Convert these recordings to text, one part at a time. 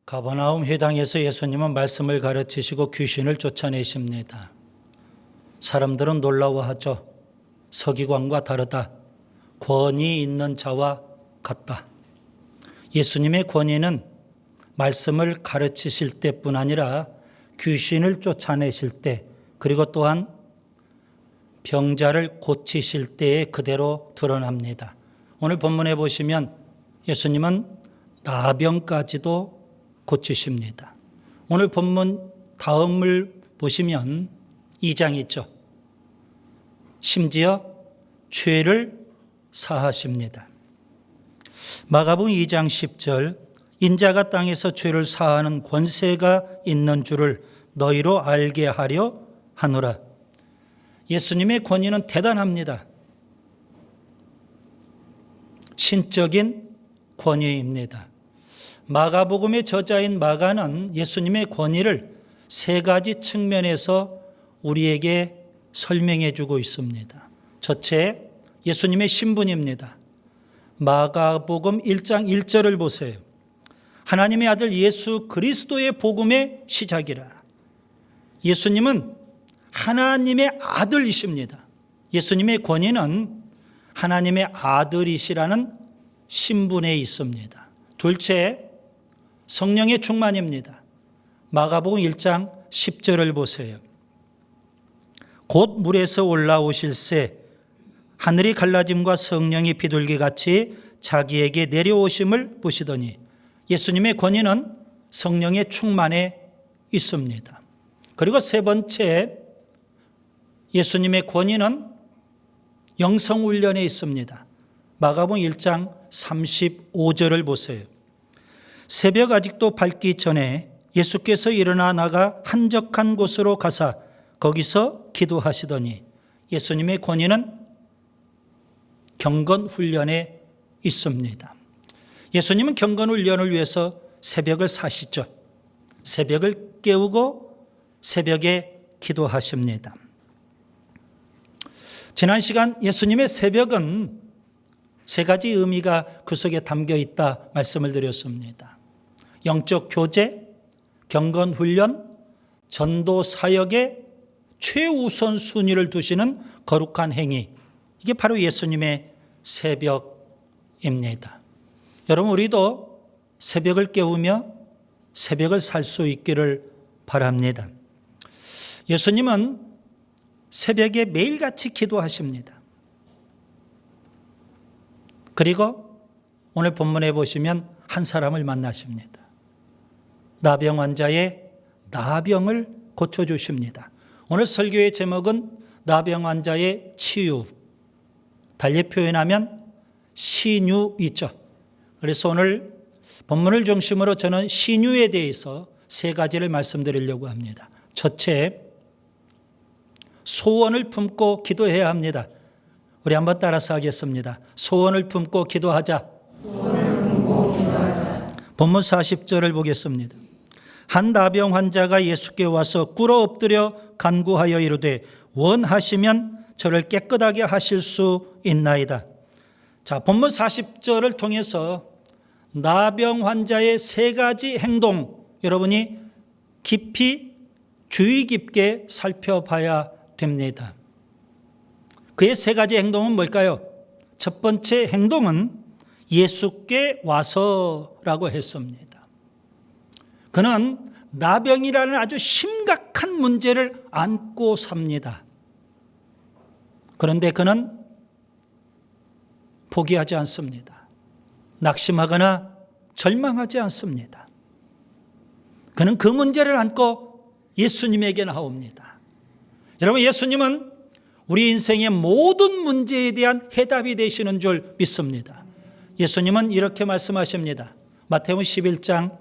가버나움 회당에서 예수님은 말씀을 가르치시고 귀신을 쫓아내십니다. 사람들은 놀라워하죠. 서기관과 다르다. 권위 있는 자와 같다. 예수님의 권위는 말씀을 가르치실 때뿐 아니라 귀신을 쫓아내실 때, 그리고 또한 병자를 고치실 때에 그대로 드러납니다. 오늘 본문에 보시면 예수님은 나병까지도 고치십니다. 오늘 본문 다음을 보시면 2장 있죠. 심지어 죄를 사하십니다. 마가복음 2장 10절, 인자가 땅에서 죄를 사하는 권세가 있는 줄을 너희로 알게 하려 하노라. 예수님의 권위는 대단합니다. 신적인 권위입니다. 마가복음의 저자인 마가는 예수님의 권위를 세 가지 측면에서 우리에게 설명해 주고 있습니다. 첫째, 예수님의 신분입니다. 마가복음 1장 1절을 보세요. 하나님의 아들 예수 그리스도의 복음의 시작이라. 예수님은 하나님의 아들이십니다. 예수님의 권위는 하나님의 아들이시라는 신분에 있습니다. 둘째, 성령의 충만입니다. 마가복음 1장 10절을 보세요. 곧 물에서 올라오실새 하늘이 갈라짐과 성령이 비둘기같이 자기에게 내려오심을 보시더니, 예수님의 권위는 성령의 충만에 있습니다. 그리고 세 번째, 예수님의 권위는 영성훈련에 있습니다. 마가복음 1장 35절을 보세요. 새벽 아직도 밝기 전에 예수께서 일어나 나가 한적한 곳으로 가사 거기서 기도하시더니, 예수님의 권위는 경건훈련에 있습니다. 예수님은 경건훈련을 위해서 새벽을 사시죠. 새벽을 깨우고 새벽에 기도하십니다. 지난 시간 예수님의 새벽은 세 가지 의미가 그 속에 담겨 있다 말씀을 드렸습니다. 영적 교제, 경건훈련, 전도 사역에 최우선 순위를 두시는 거룩한 행위, 이게 바로 예수님의 새벽입니다. 여러분, 우리도 새벽을 깨우며 새벽을 살 수 있기를 바랍니다. 예수님은 새벽에 매일같이 기도하십니다. 그리고 오늘 본문에 보시면 한 사람을 만나십니다. 나병 환자의 나병을 고쳐주십니다. 오늘 설교의 제목은 나병 환자의 치유, 달리 표현하면 신유이죠. 그래서 오늘 본문을 중심으로 저는 신유에 대해서 세 가지를 말씀드리려고 합니다. 첫째, 소원을 품고 기도해야 합니다. 우리 한번 따라서 하겠습니다. 소원을 품고 기도하자. 본문 40절을 보겠습니다. 한 나병 환자가 예수께 와서 꿇어 엎드려 간구하여 이르되 원하시면 저를 깨끗하게 하실 수 있나이다. 자, 본문 40절을 통해서 나병 환자의 세 가지 행동, 여러분이 깊이 주의 깊게 살펴봐야 됩니다. 그의 세 가지 행동은 뭘까요? 첫 번째 행동은 예수께 와서라고 했습니다. 그는 나병이라는 아주 심각한 문제를 안고 삽니다. 그런데 그는 포기하지 않습니다. 낙심하거나 절망하지 않습니다. 그는 그 문제를 안고 예수님에게 나옵니다. 여러분, 예수님은 우리 인생의 모든 문제에 대한 해답이 되시는 줄 믿습니다. 예수님은 이렇게 말씀하십니다. 마태복음 11장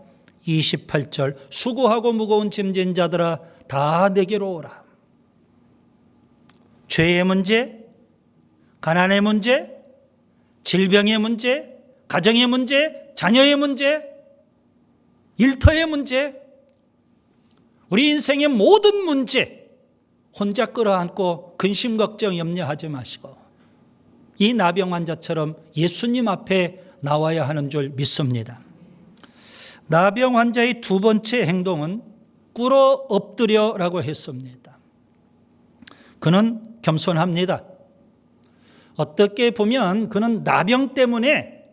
28절, 수고하고 무거운 짐진 자들아 다 내게로 오라. 죄의 문제, 가난의 문제, 질병의 문제, 가정의 문제, 자녀의 문제, 일터의 문제, 우리 인생의 모든 문제 혼자 끌어안고 근심 걱정 염려하지 마시고 이 나병 환자처럼 예수님 앞에 나와야 하는 줄 믿습니다. 나병 환자의 두 번째 행동은 꿇어 엎드려라고 했습니다. 그는 겸손합니다. 어떻게 보면 그는 나병 때문에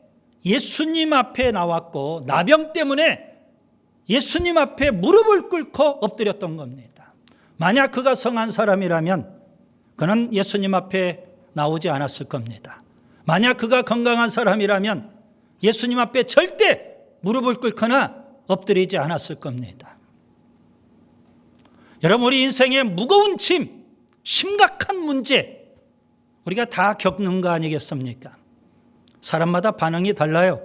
예수님 앞에 나왔고 나병 때문에 예수님 앞에 무릎을 꿇고 엎드렸던 겁니다. 만약 그가 성한 사람이라면 그는 예수님 앞에 나오지 않았을 겁니다. 만약 그가 건강한 사람이라면 예수님 앞에 절대 무릎을 꿇거나 엎드리지 않았을 겁니다. 여러분, 우리 인생의 무거운 짐, 심각한 문제 우리가 다 겪는 거 아니겠습니까? 사람마다 반응이 달라요.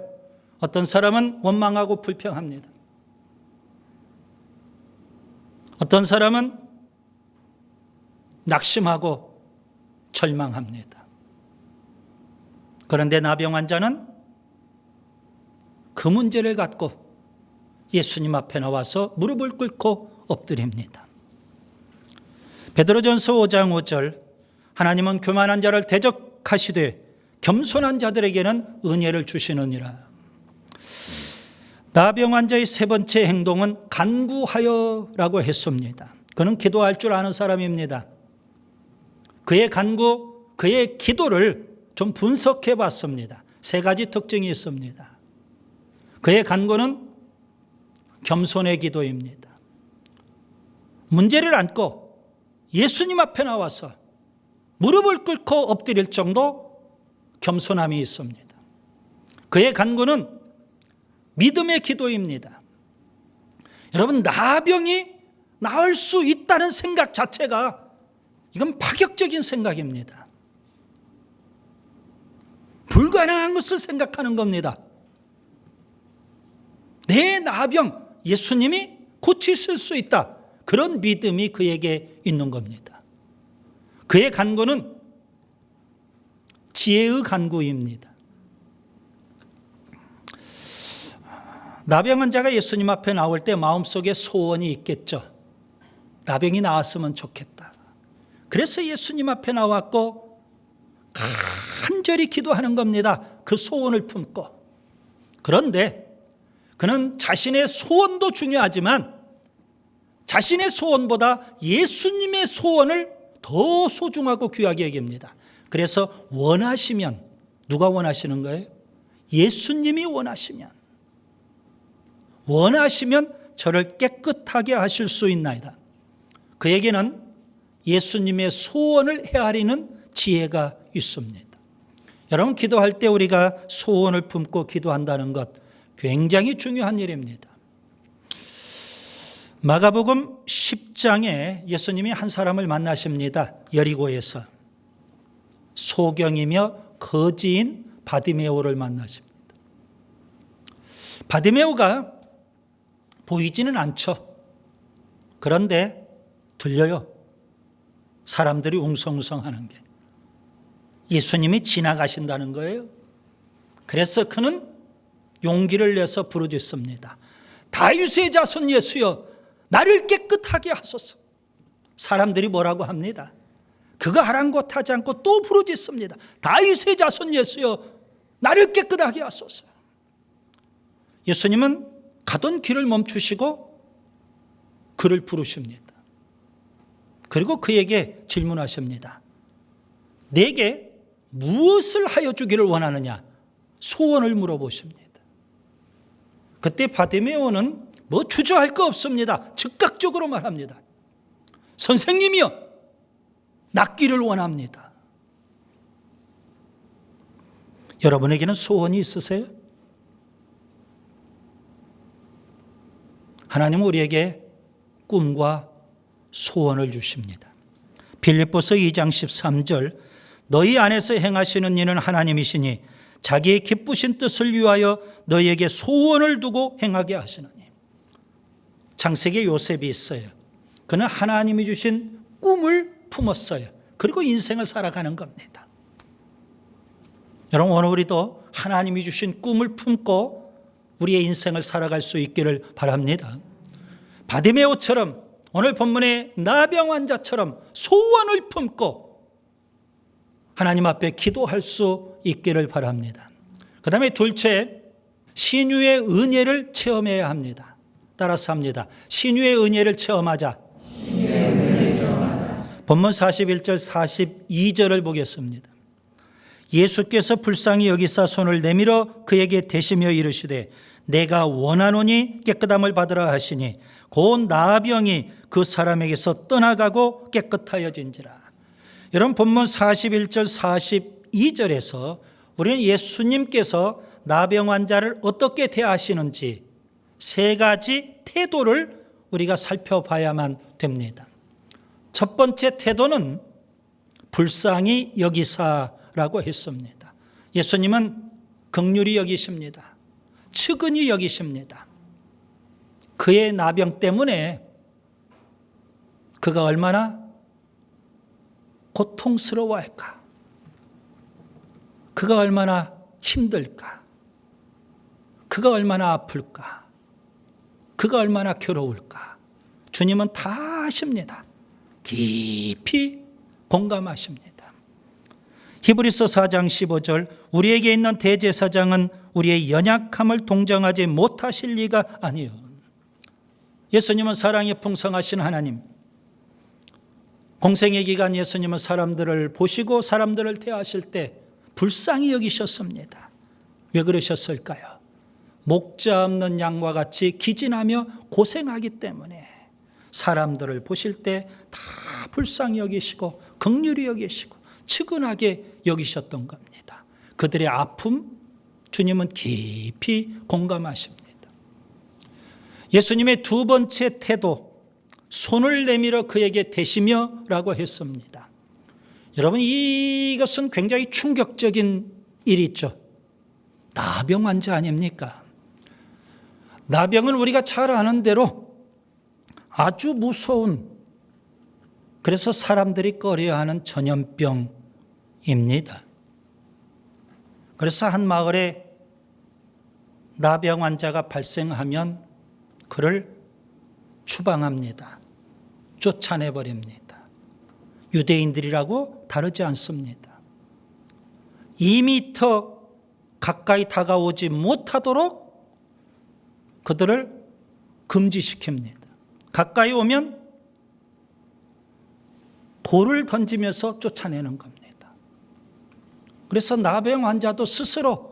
어떤 사람은 원망하고 불평합니다. 어떤 사람은 낙심하고 절망합니다. 그런데 나병 환자는 그 문제를 갖고 예수님 앞에 나와서 무릎을 꿇고 엎드립니다. 베드로전서 5장 5절, 하나님은 교만한 자를 대적하시되 겸손한 자들에게는 은혜를 주시느니라. 나병 환자의 세 번째 행동은 간구하여라고 했습니다. 그는 기도할 줄 아는 사람입니다. 그의 간구, 그의 기도를 좀 분석해 봤습니다. 세 가지 특징이 있습니다. 그의 간구는 겸손의 기도입니다. 문제를 안고 예수님 앞에 나와서 무릎을 꿇고 엎드릴 정도 겸손함이 있습니다. 그의 간구는 믿음의 기도입니다. 여러분, 나병이 나을 수 있다는 생각 자체가 이건 파격적인 생각입니다. 불가능한 것을 생각하는 겁니다. 내 나병 예수님이 고치실 수 있다. 그런 믿음이 그에게 있는 겁니다. 그의 간구는 지혜의 간구입니다. 나병 환자가 예수님 앞에 나올 때 마음속에 소원이 있겠죠. 나병이 나았으면 좋겠다. 그래서 예수님 앞에 나왔고 간절히 기도하는 겁니다. 그 소원을 품고. 그런데 그는 자신의 소원도 중요하지만 자신의 소원보다 예수님의 소원을 더 소중하고 귀하게 여깁니다. 그래서 원하시면, 누가 원하시는 거예요? 예수님이 원하시면 저를 깨끗하게 하실 수 있나이다. 그에게는 예수님의 소원을 헤아리는 지혜가 있습니다. 여러분, 기도할 때 우리가 소원을 품고 기도한다는 것 굉장히 중요한 일입니다. 마가복음 10장에 예수님이 한 사람을 만나십니다. 여리고에서 소경이며 거지인 바디메오를 만나십니다. 바디메오가 보이지는 않죠. 그런데 들려요. 사람들이 웅성웅성하는 게. 예수님이 지나가신다는 거예요. 그래서 그는 용기를 내서 부르짖습니다. 다윗의 자손 예수여, 나를 깨끗하게 하소서. 사람들이 뭐라고 합니다. 그거 아랑곳하지 않고 또 부르짖습니다. 다윗의 자손 예수여, 나를 깨끗하게 하소서. 예수님은 가던 길을 멈추시고 그를 부르십니다. 그리고 그에게 질문하십니다. 내게 무엇을 하여 주기를 원하느냐? 소원을 물어보십니다. 그때 바디메오는 뭐 주저할 거 없습니다. 즉각적으로 말합니다. 선생님이여, 낫기를 원합니다. 여러분에게는 소원이 있으세요? 하나님은 우리에게 꿈과 소원을 주십니다. 빌립보서 2장 13절, 너희 안에서 행하시는 이는 하나님이시니 자기의 기쁘신 뜻을 위하여 너희에게 소원을 두고 행하게 하시느니. 창세기에 요셉이 있어요. 그는 하나님이 주신 꿈을 품었어요. 그리고 인생을 살아가는 겁니다. 여러분, 오늘 우리도 하나님이 주신 꿈을 품고 우리의 인생을 살아갈 수 있기를 바랍니다. 바디메오처럼, 오늘 본문의 나병 환자처럼 소원을 품고 하나님 앞에 기도할 수 있기를 바랍니다. 그 다음에 둘째, 신유의 은혜를 체험해야 합니다. 따라서 합니다. 신유의 은혜를 체험하자. 본문 41절 42절을 보겠습니다. 예수께서 불쌍히 여기사 손을 내밀어 그에게 대시며 이르시되 내가 원하노니 깨끗함을 받으라 하시니 곧 나병이 그 사람에게서 떠나가고 깨끗하여진지라. 여러분, 본문 41절 42절에서 우리는 예수님께서 나병 환자를 어떻게 대하시는지 세 가지 태도를 우리가 살펴봐야만 됩니다. 첫 번째 태도는 불쌍히 여기사라고 했습니다. 예수님은 긍휼히 여기십니다. 측은히 여기십니다. 그의 나병 때문에 그가 얼마나 고통스러워할까? 그가 얼마나 힘들까? 그가 얼마나 아플까? 그가 얼마나 괴로울까? 주님은 다 아십니다. 깊이 공감하십니다. 히브리서 4장 15절 우리에게 있는 대제사장은 우리의 연약함을 동정하지 못하실 리가 아니요. 예수님은 사랑이 풍성하신 하나님, 공생의 기간 예수님은 사람들을 보시고 사람들을 대하실 때 불쌍히 여기셨습니다. 왜 그러셨을까요? 목자 없는 양과 같이 기진하며 고생하기 때문에 사람들을 보실 때 다 불쌍히 여기시고 긍휼히 여기시고 측은하게 여기셨던 겁니다. 그들의 아픔 주님은 깊이 공감하십니다. 예수님의 두 번째 태도, 손을 내밀어 그에게 대시며 라고 했습니다. 여러분, 이것은 굉장히 충격적인 일이죠. 나병 환자 아닙니까? 나병은 우리가 잘 아는 대로 아주 무서운, 그래서 사람들이 꺼려하는 전염병입니다. 그래서 한 마을에 나병 환자가 발생하면 그를 추방합니다. 쫓아내버립니다. 유대인들이라고 다르지 않습니다. 2미터 가까이 다가오지 못하도록 그들을 금지시킵니다. 가까이 오면 돌을 던지면서 쫓아내는 겁니다. 그래서 나병 환자도 스스로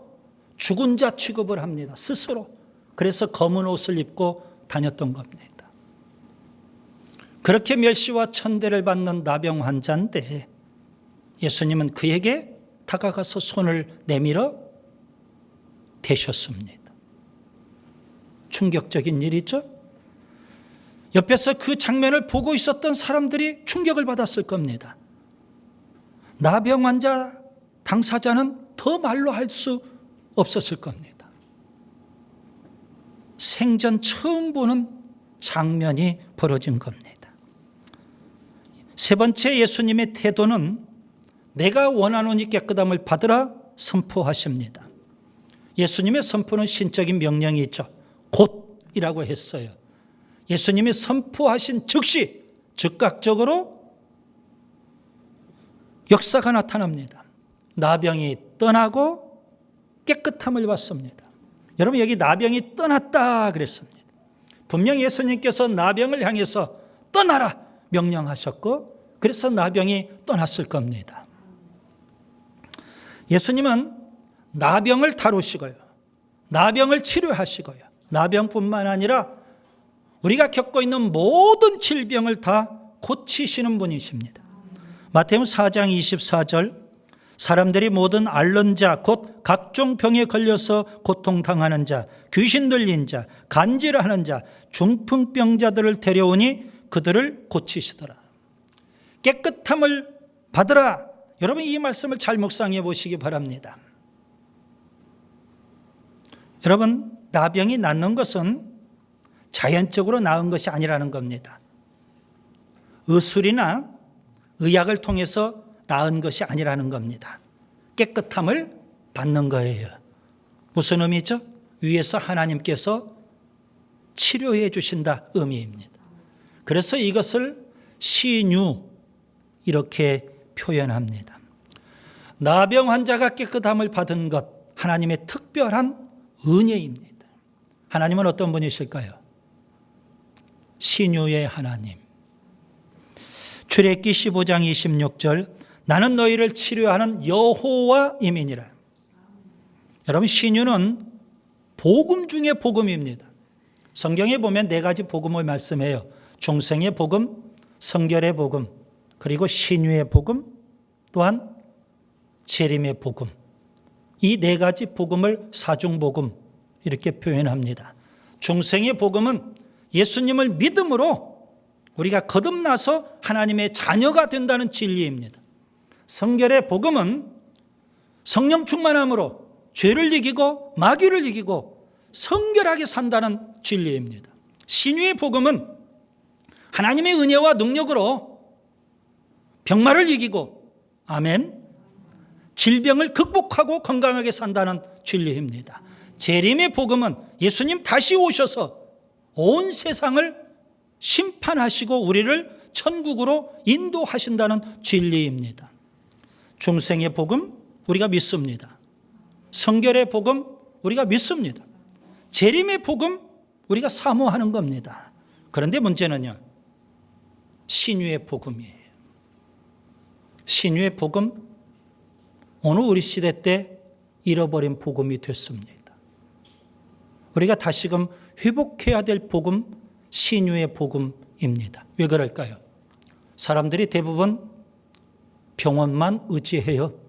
죽은 자 취급을 합니다. 스스로. 그래서 검은 옷을 입고 다녔던 겁니다. 그렇게 멸시와 천대를 받는 나병 환자인데 예수님은 그에게 다가가서 손을 내밀어 대셨습니다. 충격적인 일이죠. 옆에서 그 장면을 보고 있었던 사람들이 충격을 받았을 겁니다. 나병 환자 당사자는 더 말로 할 수 없었을 겁니다. 생전 처음 보는 장면이 벌어진 겁니다. 세 번째 예수님의 태도는 내가 원하노니 깨끗함을 받으라 선포하십니다. 예수님의 선포는 신적인 명령이 있죠. 곧이라고 했어요. 예수님이 선포하신 즉시 즉각적으로 역사가 나타납니다. 나병이 떠나고 깨끗함을 받습니다. 여러분, 여기 나병이 떠났다 그랬습니다. 분명 예수님께서 나병을 향해서 떠나라 명령하셨고 그래서 나병이 떠났을 겁니다. 예수님은 나병을 다루시고요. 나병을 치료하시고요. 나병뿐만 아니라 우리가 겪고 있는 모든 질병을 다 고치시는 분이십니다. 마태복음 4장 24절 사람들이 모든 앓는 자 곧 각종 병에 걸려서 고통당하는 자, 귀신 들린 자, 간질하는 자, 중풍병자들을 데려오니 그들을 고치시더라. 깨끗함을 받으라. 여러분, 이 말씀을 잘 묵상해 보시기 바랍니다. 여러분, 나병이 낫는 것은 자연적으로 나은 것이 아니라는 겁니다. 의술이나 의학을 통해서 나은 것이 아니라는 겁니다. 깨끗함을 받는 거예요. 무슨 의미죠? 위에서 하나님께서 치료해 주신다 의미입니다. 그래서 이것을 신유 이렇게 표현합니다. 나병 환자가 깨끗함을 받은 것, 하나님의 특별한 은혜입니다. 하나님은 어떤 분이실까요? 신유의 하나님. 출애굽기 15장 26절 나는 너희를 치료하는 여호와임이니라. 여러분, 신유는 복음 중에 복음입니다. 성경에 보면 네 가지 복음을 말씀해요. 중생의 복음, 성결의 복음, 그리고 신유의 복음, 또한 재림의 복음. 이 네 가지 복음을 사중복음 이렇게 표현합니다. 중생의 복음은 예수님을 믿음으로 우리가 거듭나서 하나님의 자녀가 된다는 진리입니다. 성결의 복음은 성령 충만함으로 죄를 이기고 마귀를 이기고 성결하게 산다는 진리입니다. 신유의 복음은 하나님의 은혜와 능력으로 병마를 이기고 아멘, 질병을 극복하고 건강하게 산다는 진리입니다. 재림의 복음은 예수님 다시 오셔서 온 세상을 심판하시고 우리를 천국으로 인도하신다는 진리입니다. 중생의 복음 우리가 믿습니다. 성결의 복음 우리가 믿습니다. 재림의 복음 우리가 사모하는 겁니다. 그런데 문제는요, 신유의 복음이에요. 신유의 복음, 오늘 우리 시대 때 잃어버린 복음이 됐습니다. 우리가 다시금 회복해야 될 복음, 신유의 복음입니다. 왜 그럴까요? 사람들이 대부분 병원만 의지해요.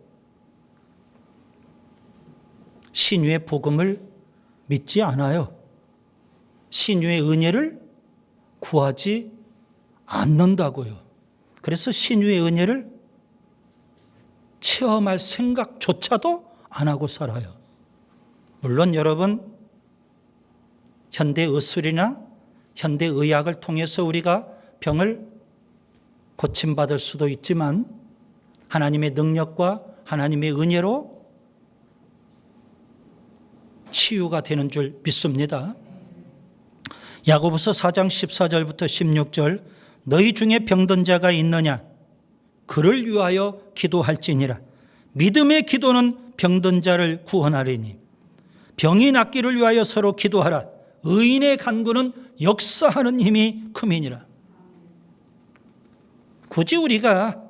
신유의 복음을 믿지 않아요. 신유의 은혜를 구하지 않는다고요. 그래서 신유의 은혜를 체험할 생각조차도 안 하고 살아요. 물론 여러분, 현대의술이나 현대의학을 통해서 우리가 병을 고침받을 수도 있지만 하나님의 능력과 하나님의 은혜로 치유가 되는 줄 믿습니다. 야고보서 4장 14절부터 16절 너희 중에 병든 자가 있느냐 그를 위하여 기도할지니라. 믿음의 기도는 병든 자를 구원하리니 병이 낫기를 위하여 서로 기도하라. 의인의 간구는 역사하는 힘이 큼이니라. 굳이 우리가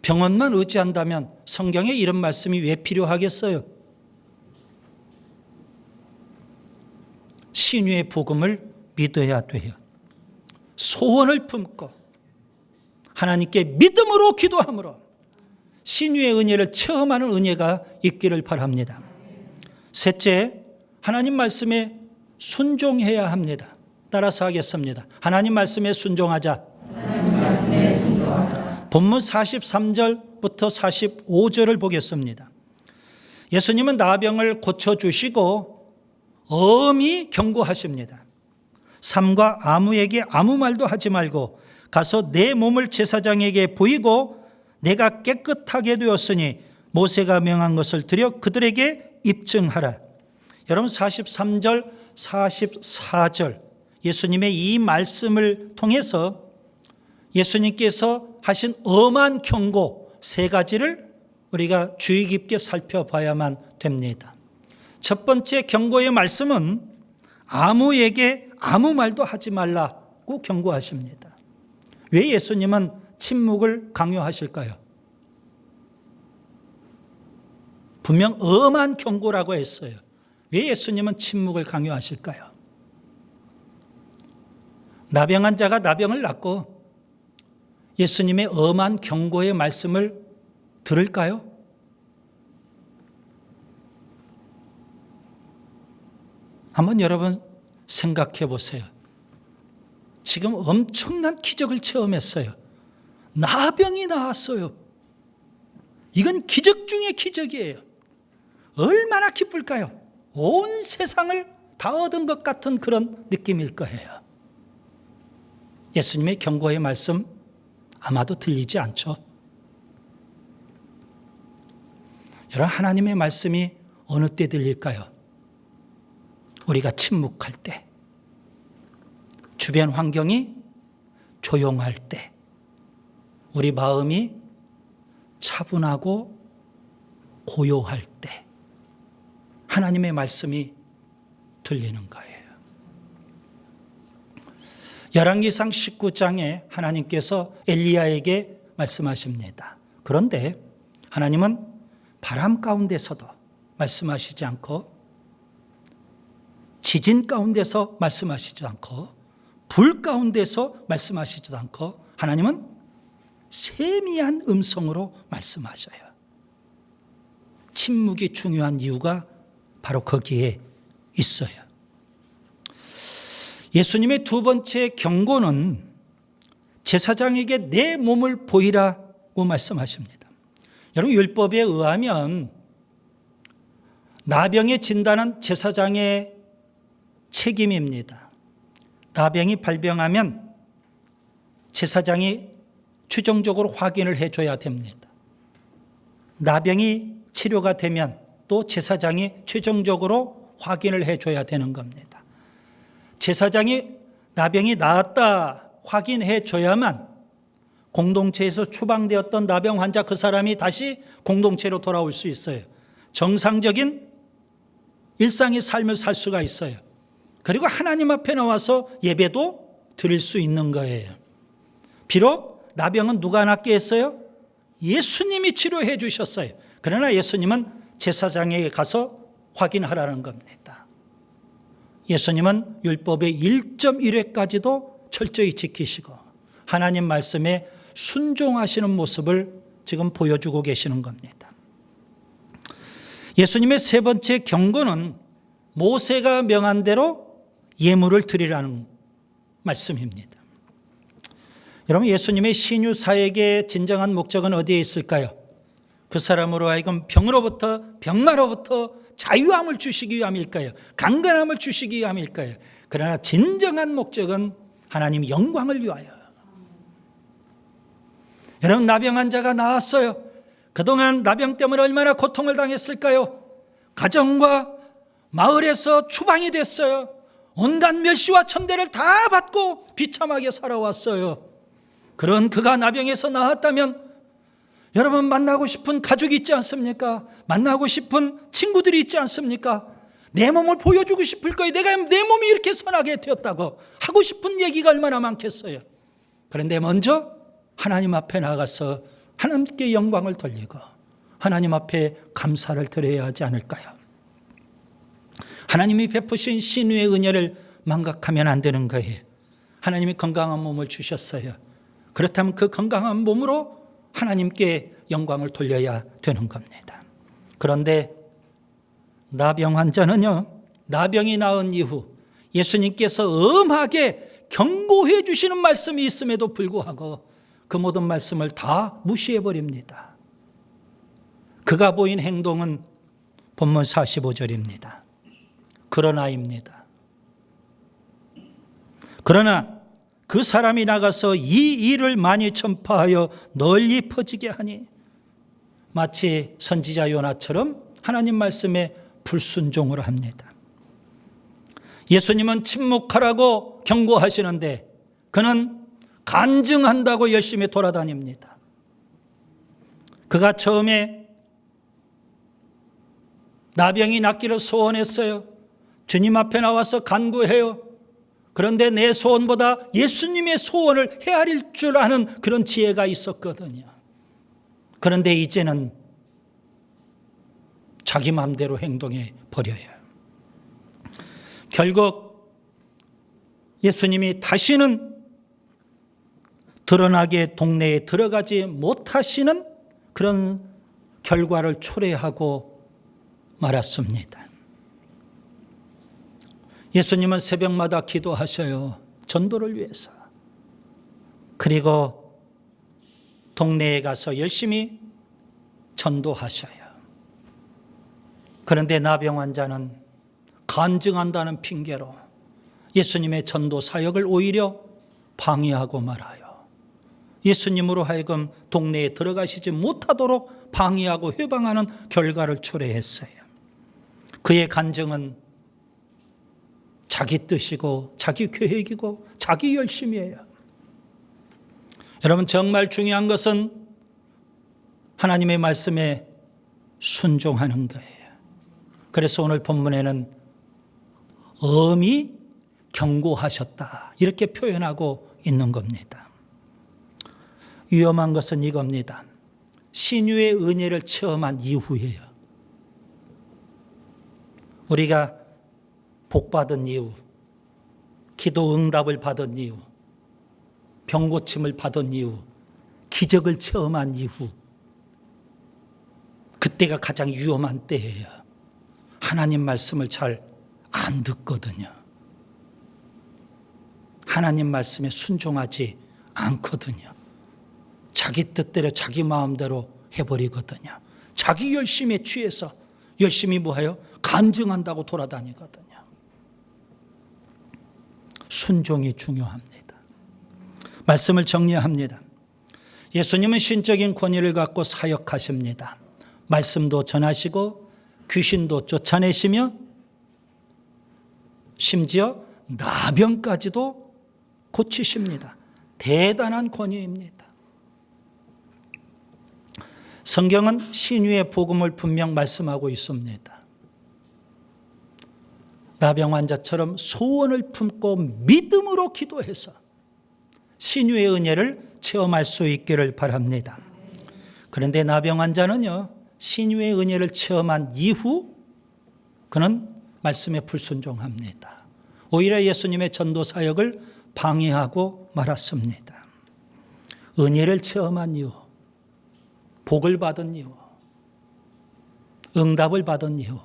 병원만 의지한다면 성경에 이런 말씀이 왜 필요하겠어요? 신유의 복음을 믿어야 돼요. 소원을 품고 하나님께 믿음으로 기도함으로 신유의 은혜를 체험하는 은혜가 있기를 바랍니다. 셋째, 하나님 말씀에 순종해야 합니다. 따라서 하겠습니다. 하나님 말씀에 순종하자. 본문 43절부터 45절을 보겠습니다. 예수님은 나병을 고쳐주시고 엄히 경고하십니다. 삼가 아무에게 아무 말도 하지 말고 가서 내 몸을 제사장에게 보이고 내가 깨끗하게 되었으니 모세가 명한 것을 드려 그들에게 입증하라. 여러분 43절, 44절 예수님의 이 말씀을 통해서 예수님께서 하신 엄한 경고 세 가지를 우리가 주의 깊게 살펴봐야만 됩니다. 첫 번째 경고의 말씀은 아무에게 아무 말도 하지 말라고 경고하십니다. 왜 예수님은 침묵을 강요하실까요? 분명 엄한 경고라고 했어요. 왜 예수님은 침묵을 강요하실까요? 나병한 자가 나병을 낫고 예수님의 엄한 경고의 말씀을 들을까요? 한번 여러분 생각해 보세요. 지금 엄청난 기적을 체험했어요. 나병이 나았어요. 이건 기적 중의 기적이에요. 얼마나 기쁠까요? 온 세상을 다 얻은 것 같은 그런 느낌일 거예요. 예수님의 경고의 말씀 아마도 들리지 않죠. 여러분, 하나님의 말씀이 어느 때 들릴까요? 우리가 침묵할 때, 주변 환경이 조용할 때, 우리 마음이 차분하고 고요할 때 하나님의 말씀이 들리는 거예요. 열왕기상 19장에 하나님께서 엘리야에게 말씀하십니다. 그런데 하나님은 바람 가운데서도 말씀하시지 않고, 지진 가운데서 말씀하시지 않고, 불 가운데서 말씀하시지도 않고, 하나님은 세미한 음성으로 말씀하셔요. 침묵이 중요한 이유가 바로 거기에 있어요. 예수님의 두 번째 경고는 제사장에게 내 몸을 보이라고 말씀하십니다. 여러분, 율법에 의하면 나병의 진단은 제사장의 책임입니다. 나병이 발병하면 제사장이 최종적으로 확인을 해줘야 됩니다. 나병이 치료가 되면 또 제사장이 최종적으로 확인을 해줘야 되는 겁니다. 제사장이 나병이 나았다 확인해줘야만 공동체에서 추방되었던 나병 환자 그 사람이 다시 공동체로 돌아올 수 있어요. 정상적인 일상의 삶을 살 수가 있어요. 그리고 하나님 앞에 나와서 예배도 드릴 수 있는 거예요. 비록 나병은 누가 낫게 했어요? 예수님이 치료해 주셨어요. 그러나 예수님은 제사장에게 가서 확인하라는 겁니다. 예수님은 율법의 1.1회까지도 철저히 지키시고 하나님 말씀에 순종하시는 모습을 지금 보여주고 계시는 겁니다. 예수님의 세 번째 경고는 모세가 명한 대로 예물을 드리라는 말씀입니다. 여러분, 예수님의 신유 사역의 진정한 목적은 어디에 있을까요? 그 사람으로 하여금 병마로부터 자유함을 주시기 위함일까요? 강건함을 주시기 위함일까요? 그러나 진정한 목적은 하나님 영광을 위하여. 여러분, 나병 환자가 나았어요. 그동안 나병 때문에 얼마나 고통을 당했을까요? 가정과 마을에서 추방이 됐어요. 온갖 멸시와 천대를 다 받고 비참하게 살아왔어요. 그런 그가 나병에서 나았다면 여러분, 만나고 싶은 가족이 있지 않습니까? 만나고 싶은 친구들이 있지 않습니까? 내 몸을 보여주고 싶을 거예요. 내가 내 몸이 이렇게 선하게 되었다고 하고 싶은 얘기가 얼마나 많겠어요. 그런데 먼저 하나님 앞에 나가서 하나님께 영광을 돌리고 하나님 앞에 감사를 드려야 하지 않을까요? 하나님이 베푸신 신유의 은혜를 망각하면 안 되는 거예요. 하나님이 건강한 몸을 주셨어요. 그렇다면 그 건강한 몸으로 하나님께 영광을 돌려야 되는 겁니다. 그런데 나병 환자는요, 나병이 나은 이후 예수님께서 엄하게 경고해 주시는 말씀이 있음에도 불구하고 그 모든 말씀을 다 무시해 버립니다. 그가 보인 행동은 본문 45절입니다. 그러나입니다. 그러나 그 사람이 나가서 이 일을 많이 전파하여 널리 퍼지게 하니, 마치 선지자 요나처럼 하나님 말씀에 불순종을 합니다. 예수님은 침묵하라고 경고하시는데 그는 간증한다고 열심히 돌아다닙니다. 그가 처음에 나병이 낫기를 소원했어요. 주님 앞에 나와서 간구해요. 그런데 내 소원보다 예수님의 소원을 헤아릴 줄 아는 그런 지혜가 있었거든요. 그런데 이제는 자기 마음대로 행동해 버려요. 결국 예수님이 다시는 드러나게 동네에 들어가지 못하시는 그런 결과를 초래하고 말았습니다. 예수님은 새벽마다 기도하셔요. 전도를 위해서. 그리고 동네에 가서 열심히 전도하셔요. 그런데 나병 환자는 간증한다는 핑계로 예수님의 전도 사역을 오히려 방해하고 말아요. 예수님으로 하여금 동네에 들어가시지 못하도록 방해하고 회방하는 결과를 초래했어요. 그의 간증은 자기 뜻이고 자기 계획이고 자기 열심이에요. 여러분, 정말 중요한 것은 하나님의 말씀에 순종하는 거예요. 그래서 오늘 본문에는 엄히 경고하셨다 이렇게 표현하고 있는 겁니다. 위험한 것은 이겁니다. 신유의 은혜를 체험한 이후에요. 우리가 복받은 이후, 기도 응답을 받은 이후, 병 고침을 받은 이후, 기적을 체험한 이후, 그때가 가장 위험한 때예요. 하나님 말씀을 잘 안 듣거든요. 하나님 말씀에 순종하지 않거든요. 자기 뜻대로 자기 마음대로 해버리거든요. 자기 열심에 취해서 열심히 뭐해요? 간증한다고 돌아다니거든요. 순종이 중요합니다. 말씀을 정리합니다. 예수님은 신적인 권위를 갖고 사역하십니다. 말씀도 전하시고 귀신도 쫓아내시며 심지어 나병까지도 고치십니다. 대단한 권위입니다. 성경은 신유의 복음을 분명 말씀하고 있습니다. 나병 환자처럼 소원을 품고 믿음으로 기도해서 신유의 은혜를 체험할 수 있기를 바랍니다. 그런데 나병 환자는요, 신유의 은혜를 체험한 이후 그는 말씀에 불순종합니다. 오히려 예수님의 전도 사역을 방해하고 말았습니다. 은혜를 체험한 이후, 복을 받은 이후, 응답을 받은 이후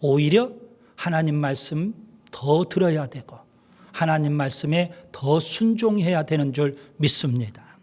오히려 하나님 말씀 더 들어야 되고 하나님 말씀에 더 순종해야 되는 줄 믿습니다.